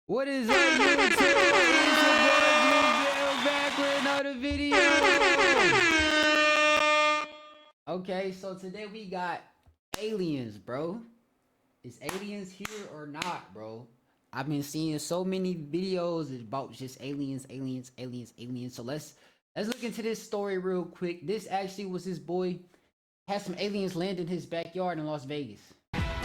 What is up, YouTube? It's your boy Blue back with another video. Okay, so today we got aliens, bro. Is aliens here or not, bro? I've been seeing so many videos about just aliens. So let's look into this story real quick. This actually was this boy had some aliens land in his backyard in Las Vegas.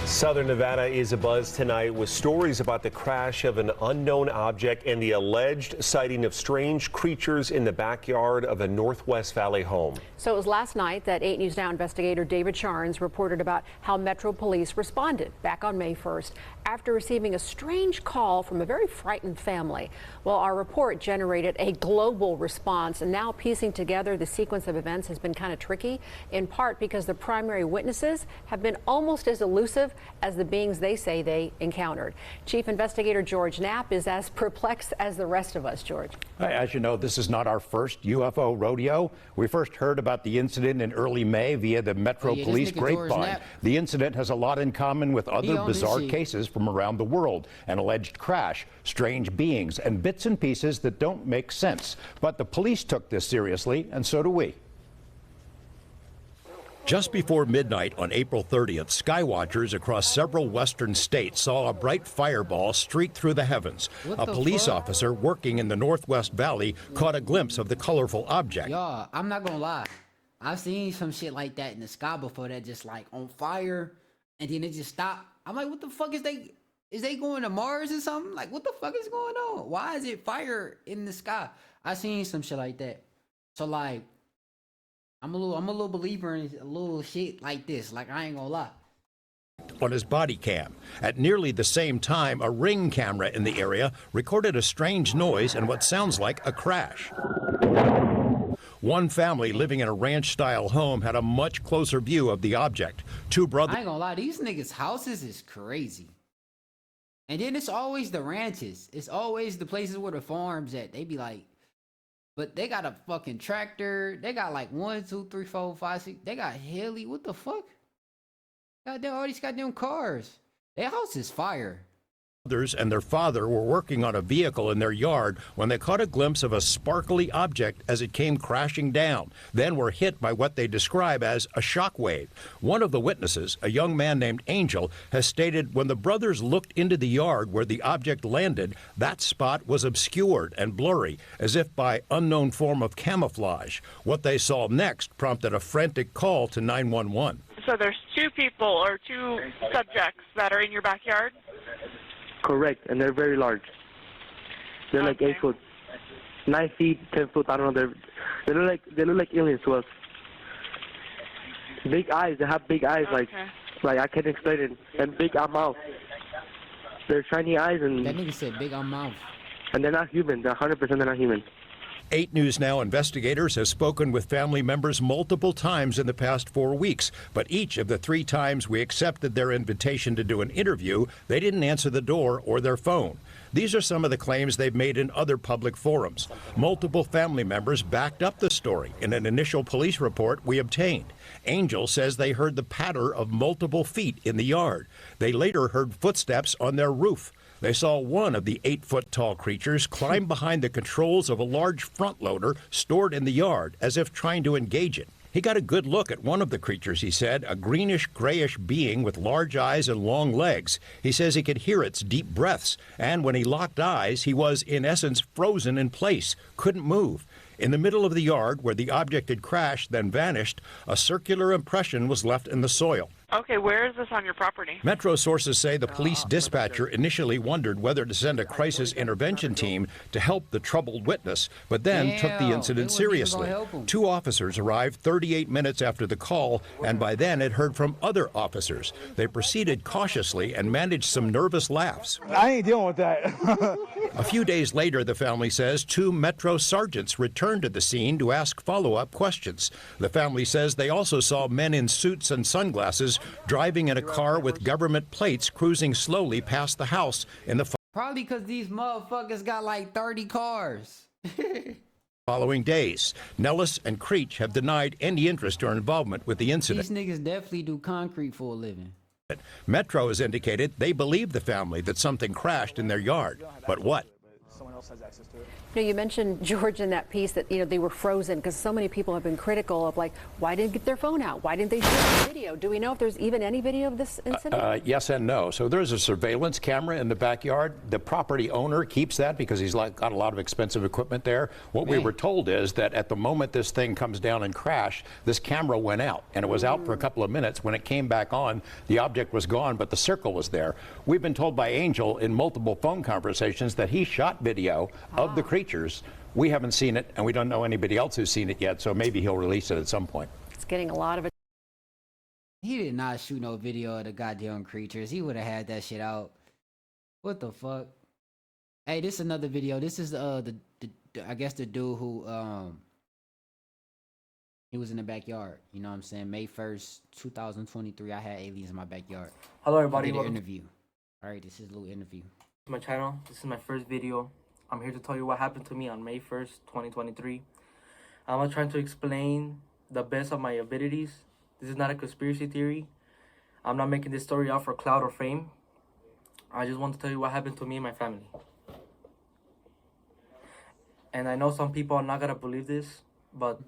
Southern Nevada is abuzz tonight with stories about the crash of an unknown object and the alleged sighting of strange creatures in the backyard of a Northwest Valley home. So it was last night that 8 News Now investigator David Charnes reported about how Metro Police responded back on May 1st after receiving a strange call from a very frightened family. Well, our report generated a global response, and now piecing together the sequence of events has been kind of tricky, in part because the primary witnesses have been almost as elusive as the beings they say they encountered. Chief Investigator George Knapp is as perplexed as the rest of us. George. As you know, this is not our first UFO rodeo. We first heard about the incident in early May via the Metro Police grapevine. The incident has a lot in common with other bizarre cases from around the world: an alleged crash, strange beings, and bits and pieces that don't make sense. But the police took this seriously, and so do we. Just before midnight on April 30th, skywatchers across several western states saw a bright fireball streak through the heavens. A police officer working in the Northwest Valley caught a glimpse of the colorful object. Y'all, I'm not gonna lie. I've seen some shit like that in the sky before, that just like on fire and then it just stopped. I'm like, what the fuck is they going to Mars or something? Like, what the fuck is going on? Why is it fire in the sky? I seen some shit like that. So like, I'm a little believer in a little shit like this. Like, I ain't gonna lie. On his body cam. At nearly the same time, a Ring camera in the area recorded a strange noise and what sounds like a crash. One family living in a ranch-style home had a much closer view of the object. Two brothers. I ain't gonna lie, these niggas' houses is crazy. And then it's always the ranches. It's always the places where the farms at. They be like, but they got a fucking tractor. They got like 1, 2, 3, 4, 5, 6. They got heli. What the fuck? Goddamn, all these goddamn cars. Their house is fire. Brothers and their father were working on a vehicle in their yard when they caught a glimpse of a sparkly object as it came crashing down, then were hit by what they describe as a shock wave. One of the witnesses, a young man named Angel, has stated when the brothers looked into the yard where the object landed, that spot was obscured and blurry, as if by unknown form of camouflage. What they saw next prompted a frantic call to 911. So there's two people or two subjects that are in your backyard? Correct, and they're very large. They're like 8 foot, 9 feet, 10 foot. I don't know. They look like aliens to us. Big eyes. They have big eyes, like I can't explain it. And big mouth. They're shiny eyes, and that nigga said big mouth. And they're not human. They're 100% they're not human. 8 News Now investigators have spoken with family members multiple times in the past 4 weeks, but each of the 3 times we accepted their invitation to do an interview, they didn't answer the door or their phone. These are some of the claims they've made in other public forums. Multiple family members backed up the story in an initial police report we obtained. Angel says they heard the patter of multiple feet in the yard. They later heard footsteps on their roof. They saw one of the 8-foot-tall creatures climb behind the controls of a large front loader stored in the yard as if trying to engage it. He got a good look at one of the creatures, he said, a greenish-grayish being with large eyes and long legs. He says he could hear its deep breaths, and when he locked eyes, he was, in essence, frozen in place, couldn't move. In the middle of the yard where the object had crashed, then vanished, a circular impression was left in the soil. Okay, where is this on your property? Metro sources say the police dispatcher initially wondered whether to send a crisis intervention team to help the troubled witness, but then took the incident seriously. 2 officers arrived 38 minutes after the call, and by then had heard from other officers. They proceeded cautiously and managed some nervous laughs. I ain't dealing with that. A few days later, the family says 2 Metro sergeants returned to the scene to ask follow-up questions. The family says they also saw men in suits and sunglasses driving in a car with government plates cruising slowly past the house in the probably because these motherfuckers got like 30 cars. following days. Nellis and Creech have denied any interest or involvement with the incident. These niggas definitely do concrete for a living. Metro has indicated they believe the family that something crashed in their yard. But what? Someone else has access to it. You mentioned, George, in that piece that they were frozen because so many people have been critical of, like, why didn't they get their phone out? Why didn't they shoot the video? Do we know if there's even any video of this incident? Yes and no. So there's a surveillance camera in the backyard. The property owner keeps that because he's got a lot of expensive equipment there. What we were told is that at the moment this thing comes down and crashed, this camera went out, and it was out for a couple of minutes. When it came back on, the object was gone, but the circle was there. We've been told by Angel in multiple phone conversations that he shot video of the creatures. We haven't seen it, and we don't know anybody else who's seen it yet, so maybe he'll release it at some point. It's getting a lot of it. He did not shoot no video of the goddamn creatures. He would have had that shit out. What the fuck? Hey, this is another video. This is the I guess the dude who he was in the backyard. You know what I'm saying? May 1st, 2023. I had aliens in my backyard. Hello everybody. I did an interview. All right, this is a little interview. My channel. This is my first video. I'm here to tell you what happened to me on May 1st, 2023. I'm trying to explain the best of my abilities. This is not a conspiracy theory. I'm not making this story out for clout or fame. I just want to tell you what happened to me and my family. And I know some people are not gonna believe this, but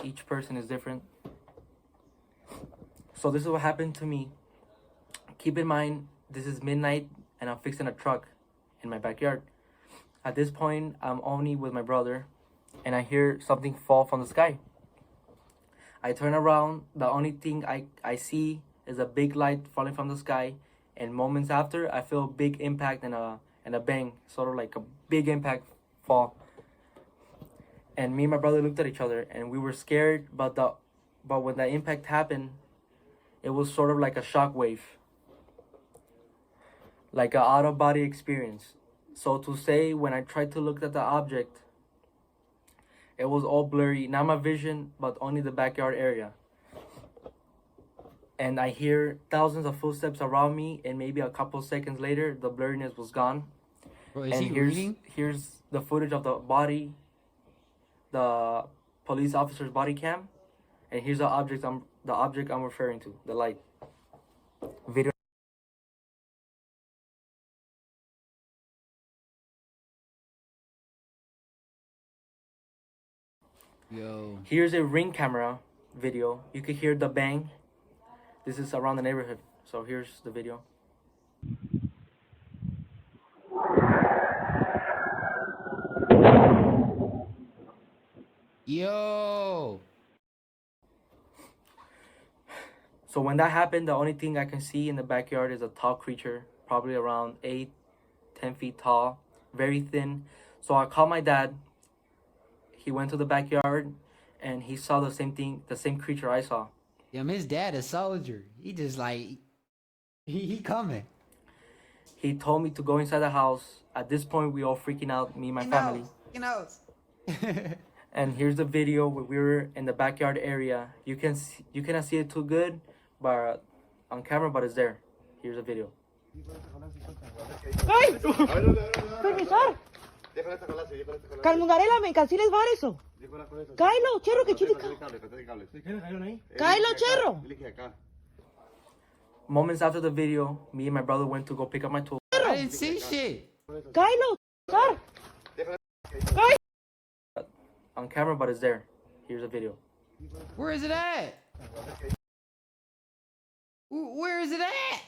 each person is different. So this is what happened to me. Keep in mind, this is midnight and I'm fixing a truck in my backyard. At this point, I'm only with my brother, and I hear something fall from the sky. I turn around, the only thing I see is a big light falling from the sky, and moments after, I feel a big impact and a bang, sort of like a big impact fall. And me and my brother looked at each other, and we were scared, but when the impact happened, it was sort of like a shock wave, like an out-of-body experience. So to say, when I tried to look at the object, it was all blurry, not my vision, but only the backyard area. And I hear thousands of footsteps around me, and maybe a couple seconds later, the blurriness was gone. Bro, is and he reading? Here's the footage of the body, the police officer's body cam, and here's the object I'm referring to, the light. Video. Yo. Here's a Ring camera video. You can hear the bang. This is around the neighborhood. So here's the video. Yo. So when that happened, the only thing I can see in the backyard is a tall creature, probably around 8-10 feet tall, very thin. So I called my dad. He went to the backyard and he saw the same thing, the same creature I saw. Yeah, his dad a soldier. He just like he coming. He told me to go inside the house. At this point, we all freaking out, me and my family. He knows. And here's the video where we were in the backyard area. You cannot see it too good, but on camera, but it's there. Here's a video. ¡Ay! ¡Permisar! Calmungarela, me canceles var eso. Kylo, Cherro, que chitica. Kylo, Cherro. Moments after the video, me and my brother went to go pick up my tools. I didn't see shit. Kylo, sir. On camera, but it's there. Here's a video. Where is it at? Where is it at?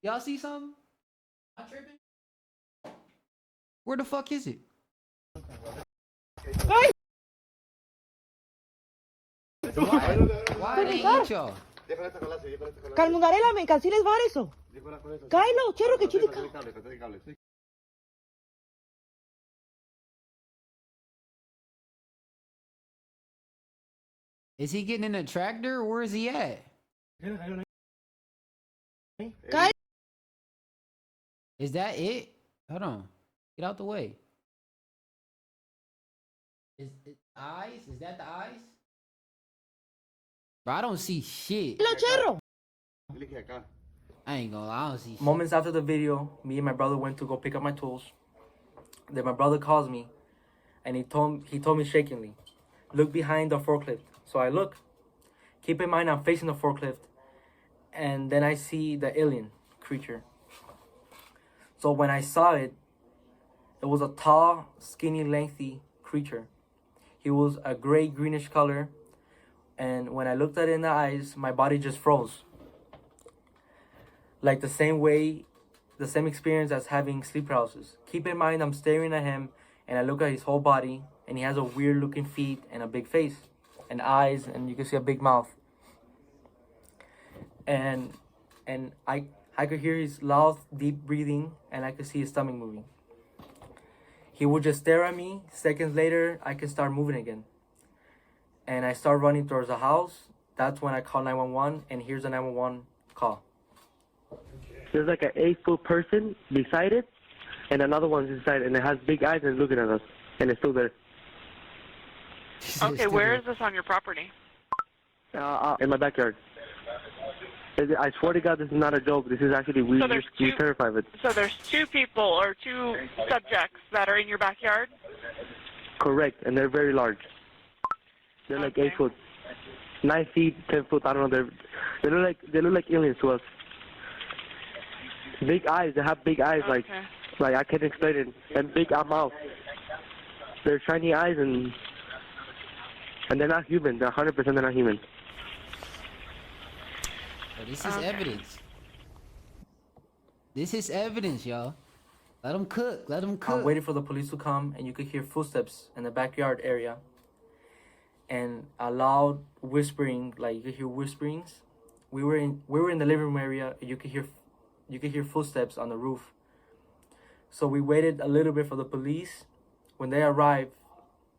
Y'all see something? I'm tripping. Where the fuck is it? Why they eat y'all? Calmungarela, me canceles var eso. Kylo, Cherro, que chitica. Is he getting in a tractor or where is he at? Kylo. Is that it? Hold on. Get out the way. Is it eyes? Is that the eyes? Bro, I don't see shit. Kylo, Cherro. I ain't gonna lie, I don't see shit. Moments after the video, me and my brother went to go pick up my tools. Then my brother calls me, and he told me shakingly, look behind the forklift. So I look. Keep in mind, I'm facing the forklift. And then I see the alien creature. So when I saw it, it was a tall, skinny, lengthy creature. He was a gray, greenish color. And when I looked at it in the eyes, my body just froze. Like the same experience as having sleep paralysis. Keep in mind, I'm staring at him and I look at his whole body and he has a weird looking feet and a big face and eyes, and you can see a big mouth. And I could hear his loud, deep breathing, and I could see his stomach moving. He would just stare at me. Seconds later, I could start moving again. And I start running towards the house. That's when I call 911, and here's the 911 call. There's like an 8-foot person beside it, and another one's inside, and it has big eyes and looking at us, and it's still there. Okay, where is this on your property? In my backyard. I swear to God, this is not a joke. This is actually we're terrified of it. So there's 2 people or 2 subjects that are in your backyard? Correct, and they're very large. They're like 8 foot, 9 feet, 10 foot. I don't know. They look like aliens to us. Big eyes. They have big eyes, like I can't explain it, and big mouth. They're shiny eyes, and they're not human. They're 100% they're not human. But this is evidence. This is evidence, y'all. Let them cook. Let them cook. I'm waiting for the police to come, and you could hear footsteps in the backyard area. And a loud whispering, like you could hear whisperings. We were in the living room area. And you could hear footsteps on the roof. So we waited a little bit for the police. When they arrived,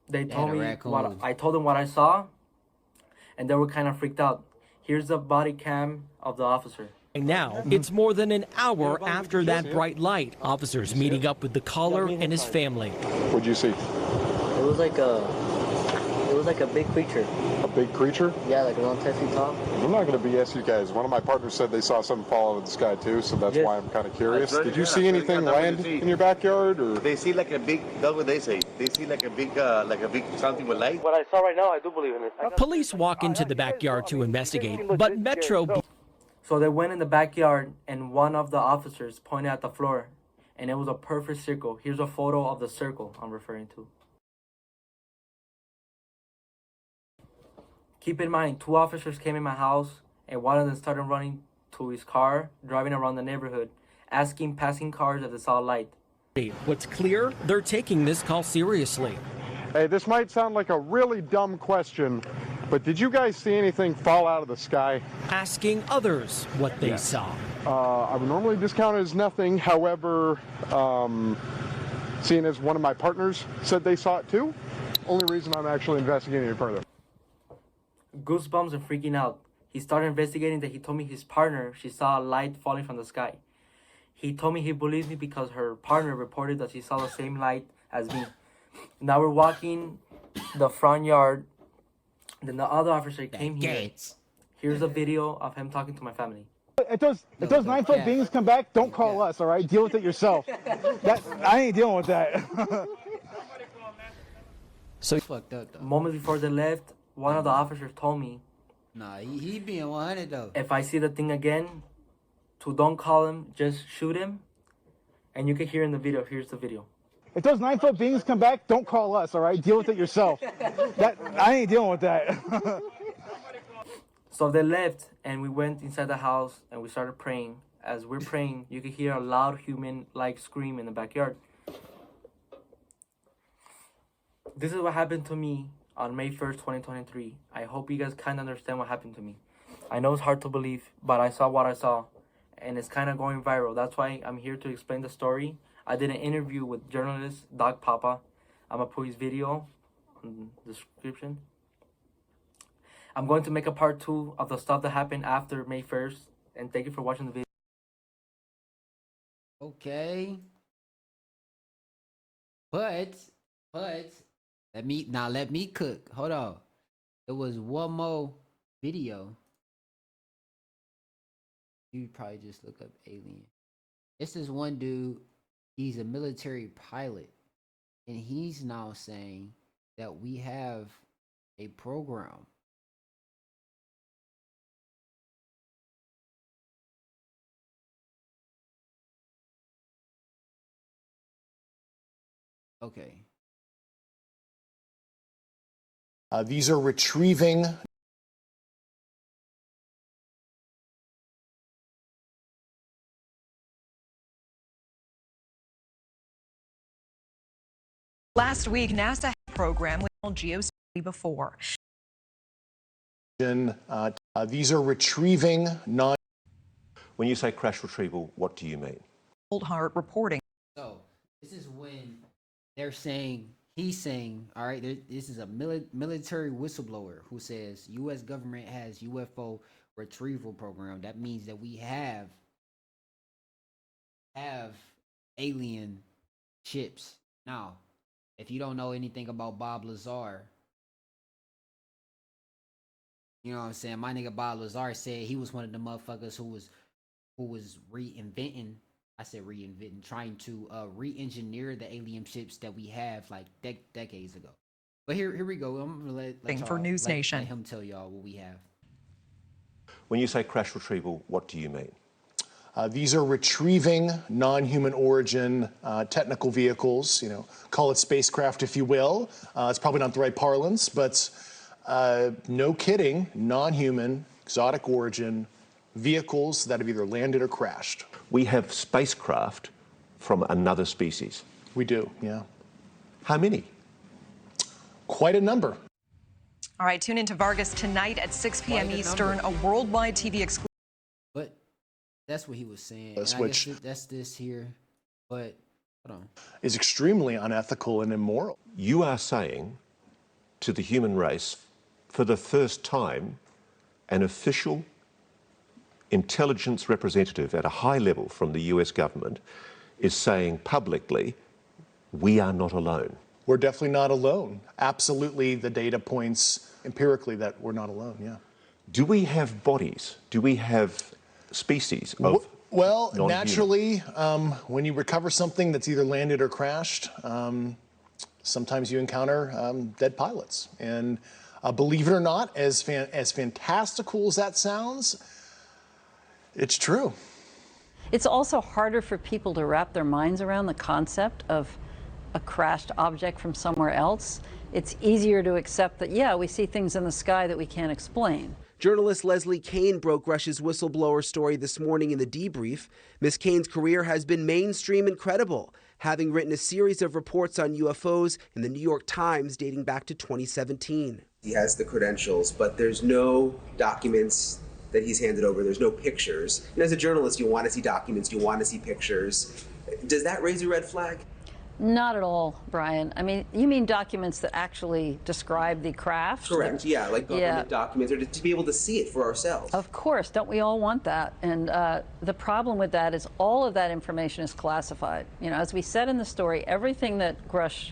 they told me I told them what I saw, and they were kind of freaked out. Here's the body cam of the officer. Now, it's more than an hour after that bright light. Officers meeting up with the caller and his family. What'd you see? It was like a big creature. A big creature? Yeah, like around 10 feet tall. I'm not going to BS you guys. One of my partners said they saw something fall out of the sky too, so that's why I'm kind of curious. Did you see anything land in your backyard, or? They see like a big, that's what they say. They see like a big something with light. What I saw right now, I do believe in it. Police walk into the backyard to investigate, but Metro... So they went in the backyard, and one of the officers pointed at the floor, and it was a perfect circle. Here's a photo of the circle I'm referring to. Keep in mind, 2 officers came in my house, and one of them started running to his car, driving around the neighborhood, asking passing cars if they saw a light. What's clear, they're taking this call seriously. Hey, this might sound like a really dumb question, but did you guys see anything fall out of the sky? Asking others what they saw. I would normally discount it as nothing. However, seeing as one of my partners said they saw it too, only reason I'm actually investigating it further. Goosebumps and freaking out. He started investigating that he told me his partner, she saw a light falling from the sky. He told me he believed me because her partner reported that she saw the same light as me. Now we're walking the front yard. Then the other officer came here. Here's a video of him talking to my family. If those 9-foot beings come back, don't call us, all right? Deal with it yourself. I ain't dealing with that. So fucked up though. Moments before they left, one of the officers told me, nah, he being 100 though. If I see the thing again, to don't call him, just shoot him. And you can hear in the video. Here's the video. If those 9-foot beings come back, don't call us, all right? Deal with it yourself. I ain't dealing with that. So they left, and we went inside the house, and we started praying. As we're praying, you could hear a loud human-like scream in the backyard. This is what happened to me on May 1st, 2023. I hope you guys kind of understand what happened to me. I know it's hard to believe, but I saw what I saw, and it's kind of going viral. That's why I'm here to explain the story. I did an interview with journalist Doc Papa. I'm going to put his video in the description. I'm going to make a part 2 of the stuff that happened after May 1st, and thank you for watching the video. Okay. But let me cook. Hold on. There was one more video. You probably just look up alien. This is one dude. He's a military pilot, and he's now saying that we have a program. Okay. These are retrieving. Last week, NASA had a program with geospatial before. These are retrieving non. When you say crash retrieval, what do you mean? Cold Heart reporting. So this is when they're saying, he's saying, all right, this is a military whistleblower who says U.S. government has UFO retrieval program. That means that we have alien ships. Now, if you don't know anything about Bob Lazar, you know what I'm saying? My nigga Bob Lazar said he was one of the motherfuckers who was trying to re-engineer the alien ships that we have like decades ago. But here we go. I'm gonna let for News Nation. let him tell y'all what we have. When you say crash retrieval, what do you mean? These are retrieving non-human origin technical vehicles, call it spacecraft if you will. It's probably not the right parlance, but no kidding, non-human, exotic origin vehicles that have either landed or crashed. We have spacecraft from another species. We do, yeah. How many? Quite a number. All right, tune into Vargas tonight at 6 p.m. Eastern, a worldwide TV exclusive. But that's what he was saying. Which that's this here. But hold on. Is extremely unethical and immoral. You are saying to the human race, for the first time, an official intelligence representative at a high level from the US government is saying publicly, we are not alone. We're definitely not alone. Absolutely, the data points empirically that we're not alone, yeah. Do we have bodies? Do we have species of Well, non-human? naturally, when you recover something that's either landed or crashed, sometimes you encounter dead pilots. And believe it or not, as fantastical as that sounds, it's true. It's also harder for people to wrap their minds around the concept of a crashed object from somewhere else. It's easier to accept that, yeah, we see things in the sky that we can't explain. Journalist Leslie Kean broke Rush's whistleblower story this morning in The Debrief. Ms. Kean's career has been mainstream and credible, having written a series of reports on UFOs in the New York Times dating back to 2017. He has the credentials, but there's no documents that he's handed over. There's no pictures. And as a journalist, you want to see documents, you want to see pictures. Does that raise a red flag? Not at all, Brian. I mean, you mean documents that actually describe the craft? Correct, yeah, like government documents, or to be able to see it for ourselves. Of course, don't we all want that? And the problem with that is all of that information is classified. As we said in the story, everything that Grush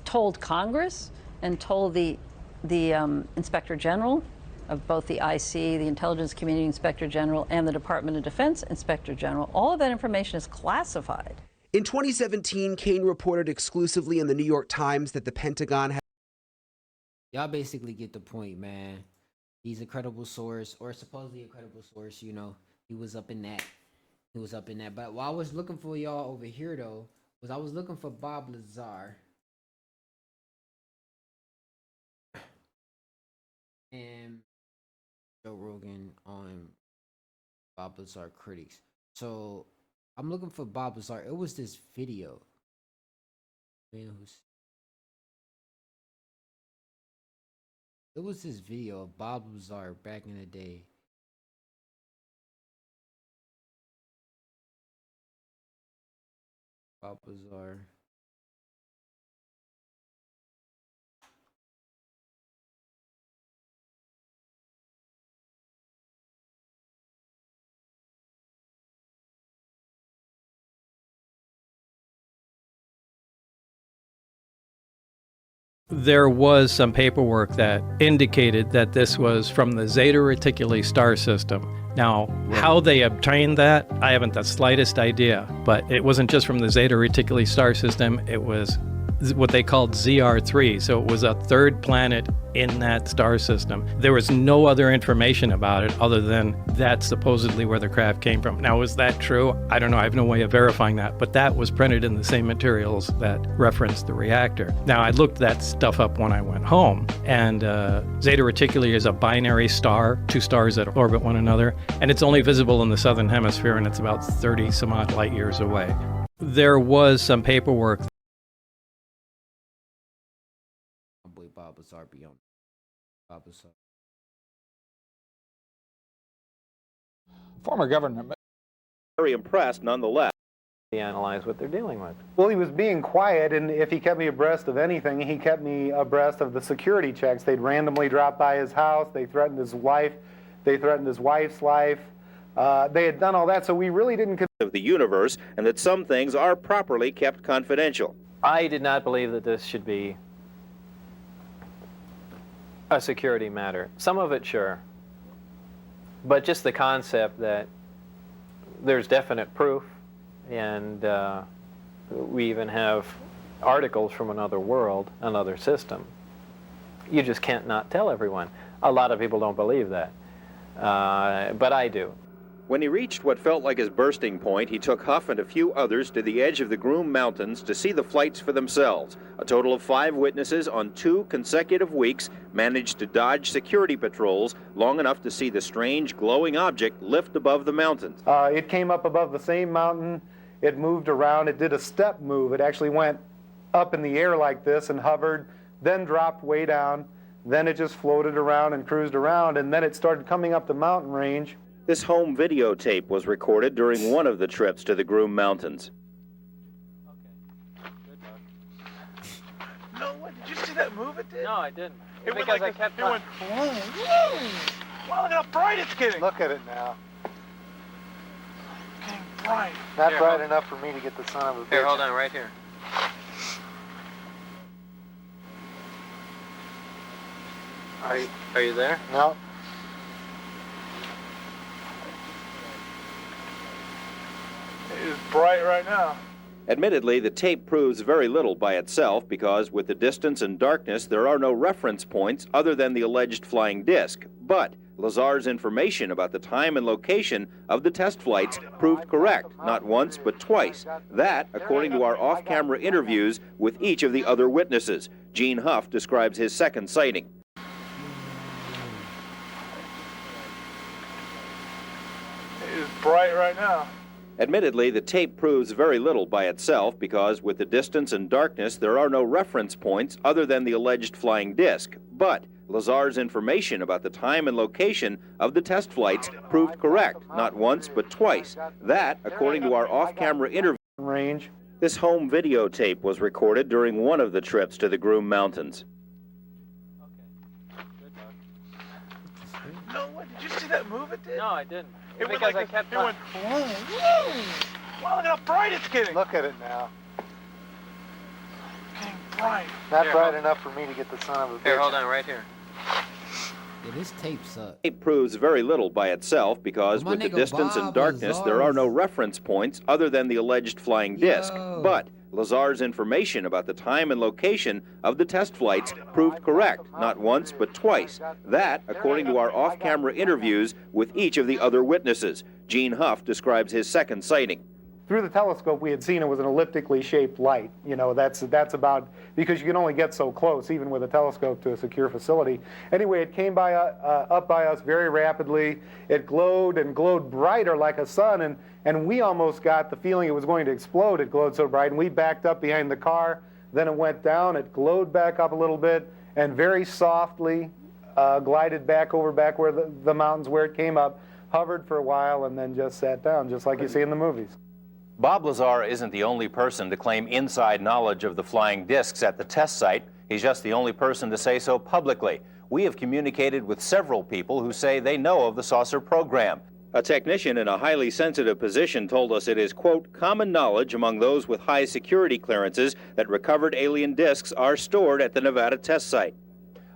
told Congress and told the Inspector General of both the IC, the Intelligence Community Inspector General, and the Department of Defense Inspector General, all of that information is classified. In 2017, Kean reported exclusively in the New York Times that the Pentagon had... Y'all basically get the point, man. He's a credible source, or supposedly a credible source, He was up in that. But what I was looking for y'all over here, though, was I was looking for Bob Lazar. And Joe Rogan on Bob Lazar critics. So I'm looking for Bob Lazar. It was this video. It was this video of Bob Lazar back in the day. Bob Lazar. There was some paperwork that indicated that this was from the Zeta Reticuli star system. Now, how they obtained that, I haven't the slightest idea, but it wasn't just from the Zeta Reticuli star system, it was what they called ZR3. So it was a third planet in that star system. There was no other information about it other than that's supposedly where the craft came from. Now, is that true? I don't know. I have no way of verifying that, but that was printed in the same materials that referenced the reactor. Now, I looked that stuff up when I went home, and Zeta Reticuli is a binary star, two stars that orbit one another, and it's only visible in the southern hemisphere, and it's about 30 some odd light years away. There was some paperwork. Bob Lazar beyond. Bob Lazar. Former governor. Very impressed nonetheless. Analyze what they're dealing with. Well, he was being quiet, and if he kept me abreast of anything, he kept me abreast of the security checks. They'd randomly drop by his house. They threatened his wife. They threatened his wife's life. They had done all that, so we really didn't. Of the universe, and that some things are properly kept confidential. I did not believe that this should be a security matter. Some of it, sure. But just the concept that there's definite proof, and we even have articles from another world, another system. You just can't not tell everyone. A lot of people don't believe that, but I do. When he reached what felt like his bursting point, he took Huff and a few others to the edge of the Groom Mountains to see the flights for themselves. A total of 5 witnesses on 2 consecutive weeks managed to dodge security patrols long enough to see the strange glowing object lift above the mountains. It came up above the same mountain. It moved around. It did a step move. It actually went up in the air like this and hovered, then dropped way down. Then it just floated around and cruised around, and then it started coming up the mountain range. This home videotape was recorded during one of the trips to the Groom Mountains. No, what? Did you see that move it did? No, I didn't. It went like it went boom, boom. Wow, look how bright it's getting. Look at it now. Getting bright. Not bright enough for me to get the son of a bitch. Here, hold on, right here. Are you there? No. It is bright right now. Admittedly, the tape proves very little by itself because with the distance and darkness, there are no reference points other than the alleged flying disc. But Lazar's information about the time and location of the test flights proved correct, not once but twice. That, according to our off-camera interviews with each of the other witnesses. Gene Huff describes his second sighting. It is bright right now. Admittedly, the tape proves very little by itself because with the distance and darkness, there are no reference points other than the alleged flying disc. But Lazar's information about the time and location of the test flights proved correct, not once but twice. That, according to our off-camera interview range. This home videotape was recorded during one of the trips to the Groom Mountains. No, what? Did you see that move it did? No, I didn't. It went like it went boom, boom. Wow, look how bright it's getting. Look at it now. Getting bright. Not bright enough for me to get the son of a bitch. Here, hold on, right here. Yeah, this tape sucks. It proves very little by itself because with the distance and darkness, there are no reference points other than the alleged flying disc. But Lazar's information about the time and location of the test flights proved correct, not once but twice. That, according to our off-camera interviews with each of the other witnesses. Gene Huff describes his second sighting. Through the telescope, we had seen it was an elliptically shaped light. You know, that's about, because you can only get so close, even with a telescope, to a secure facility. Anyway, it came by up by us very rapidly. It glowed and glowed brighter like a sun, and we almost got the feeling it was going to explode. It glowed so bright, and we backed up behind the car. Then it went down. It glowed back up a little bit, and very softly glided back where the mountains where it came up, hovered for a while, and then just sat down, just like you see in the movies. Bob Lazar isn't the only person to claim inside knowledge of the flying discs at the test site. He's just the only person to say so publicly. We have communicated with several people who say they know of the saucer program. A technician in a highly sensitive position told us it is, quote, common knowledge among those with high security clearances that recovered alien discs are stored at the Nevada test site.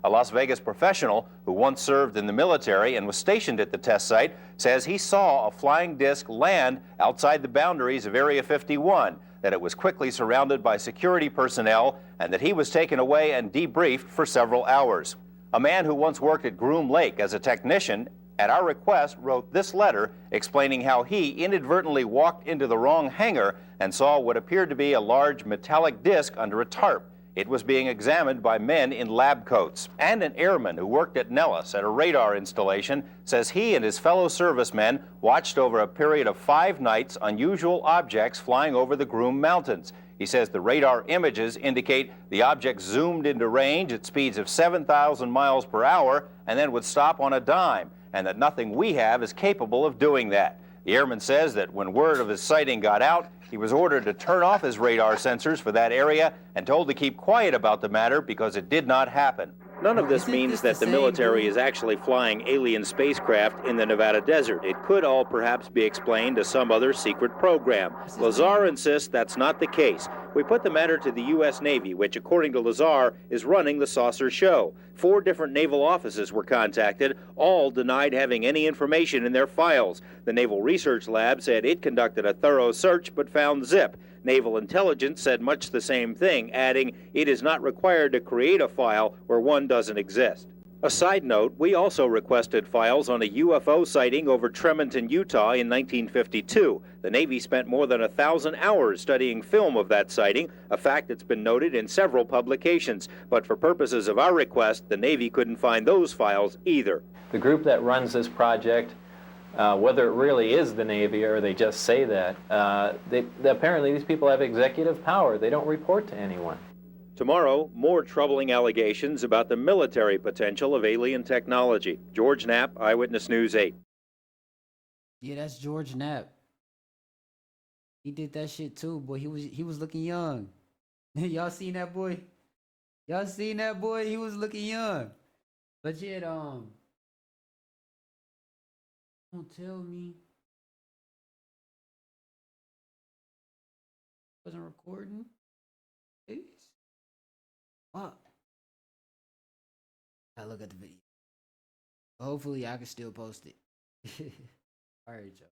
A Las Vegas professional who once served in the military and was stationed at the test site says he saw a flying disc land outside the boundaries of Area 51. that it was quickly surrounded by security personnel and that he was taken away and debriefed for several hours. A man who once worked at Groom Lake as a technician, at our request, wrote this letter explaining how he inadvertently walked into the wrong hangar and saw what appeared to be a large metallic disc under a tarp. It was being examined by men in lab coats. And an airman who worked at Nellis at a radar installation says he and his fellow servicemen watched over a period of 5 nights unusual objects flying over the Groom Mountains. He says the radar images indicate the objects zoomed into range at speeds of 7,000 miles per hour and then would stop on a dime, and that nothing we have is capable of doing that. The airman says that when word of his sighting got out, he was ordered to turn off his radar sensors for that area and told to keep quiet about the matter because it did not happen. None of this means that the military is actually flying alien spacecraft in the Nevada desert. It could all perhaps be explained to some other secret program. Lazar insists that's not the case. We put the matter to the U.S. Navy, which, according to Lazar, is running the saucer show. 4 different naval offices were contacted. All denied having any information in their files. The Naval Research Lab said it conducted a thorough search but found zip. Naval Intelligence said much the same thing, adding it is not required to create a file where one doesn't exist. A side note, we also requested files on a UFO sighting over Tremonton, Utah in 1952. The Navy spent more than 1,000 hours studying film of that sighting, a fact that's been noted in several publications. But for purposes of our request, the Navy couldn't find those files either. The group that runs this project, whether it really is the Navy or they just say that, apparently these people have executive power. They don't report to anyone. Tomorrow, more troubling allegations about the military potential of alien technology. George Knapp, Eyewitness News 8. Yeah, that's George Knapp. He did that shit too, boy. He was looking young. Y'all seen that boy? Y'all seen that boy? He was looking young. But yet, don't tell me. Wasn't recording? Please. What? I look at the video. Hopefully I can still post it. All right, Joe.